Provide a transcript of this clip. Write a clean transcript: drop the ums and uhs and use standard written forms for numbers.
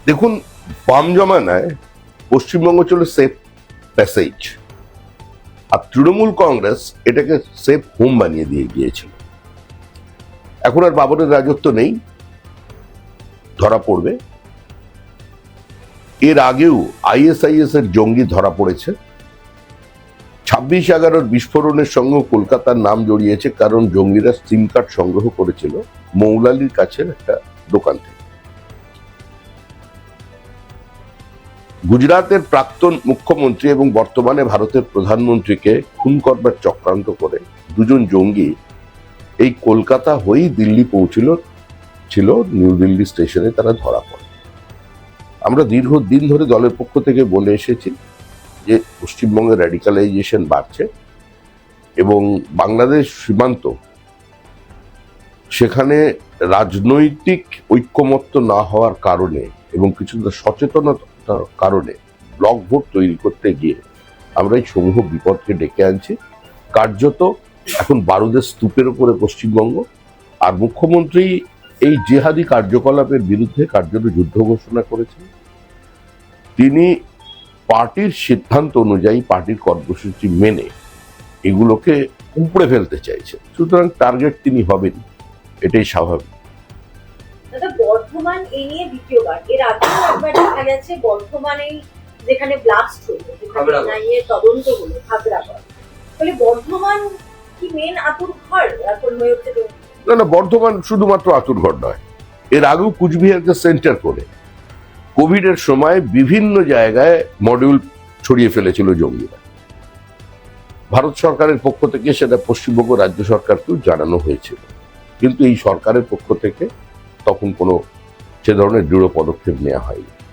দেখুন, বাম জমানায় পশ্চিমবঙ্গ ছিল সেফ প্যাসেজ, আর তৃণমূল কংগ্রেস এটাকে সেফ হোম বানিয়ে দিয়ে গিয়েছিল। এখন আর বাবরের রাজত্ব নেই, ধরা পড়বে। এর আগেও আইএসআইএস এর জঙ্গি ধরা পড়েছে। 26/11 বিস্ফোরণের সঙ্গে কলকাতার নাম জড়িয়েছে, কারণ জঙ্গিরা সিম কার্ড সংগ্রহ করেছিল মৌলালির কাছের একটা দোকান থেকে। গুজরাটের প্রাক্তন মুখ্যমন্ত্রী এবং বর্তমানে ভারতের প্রধানমন্ত্রীকে খুন করবার চক্রান্ত করে দুজন জঙ্গি এই কলকাতা হয়েই দিল্লি ছিল নিউ দিল্লি স্টেশনে তারা ধরা পড়ে। আমরা দীর্ঘদিন ধরে দলের পক্ষ থেকে বলে এসেছি যে পশ্চিমবঙ্গে র্যাডিকালাইজেশন বাড়ছে এবং বাংলাদেশ সীমান্ত, সেখানে রাজনৈতিক ঐক্যমত্য না হওয়ার কারণে এবং কিছুটা সচেতনতার কারণে ব্লক ভোট তৈরি করতে গিয়ে আমরা এই সমূহ বিপদকে ডেকে আনছি। কার্যত এখন বারুদের স্তূপের উপরে পশ্চিমবঙ্গ, আর মুখ্যমন্ত্রী এই জেহাদি কার্যকলাপের বিরুদ্ধে কার্যত যুদ্ধ ঘোষণা করেছেন। তিনি পার্টির সিদ্ধান্ত অনুযায়ী পার্টির কর্মসূচি মেনে এগুলোকে উপড়ে ফেলতে চাইছেন, সুতরাং টার্গেট তিনি হবেন, এটাই স্বাভাবিক। দাদা, বর্ধমান এই নিয়ে দ্বিতীয়বার, এর আগেও একবার দেখা গেছে বর্ধমানেই যেখানে ব্লাস্ট হলো, যেখানে এনআইএ তদন্ত হলো খাগড়াগড়, তাহলে বর্ধমান কি মেন আতুরঘর এখন হয়ে উঠছে? না, বর্ধমান শুধুমাত্র আতুরঘর নয়, এর আগেও কুচবিহারকে সেন্টার করে কোভিড এর সময় বিভিন্ন জায়গায় মডিউল ছড়িয়ে ফেলেছিল জঙ্গিরা। ভারত সরকারের পক্ষ থেকে সেটা পশ্চিমবঙ্গ রাজ্য সরকারকেও জানানো হয়েছিল, কিন্তু এই সরকারের পক্ষ থেকে তখন কোনো সে ধরনের দৃঢ় পদক্ষেপ নেওয়া হয়নি।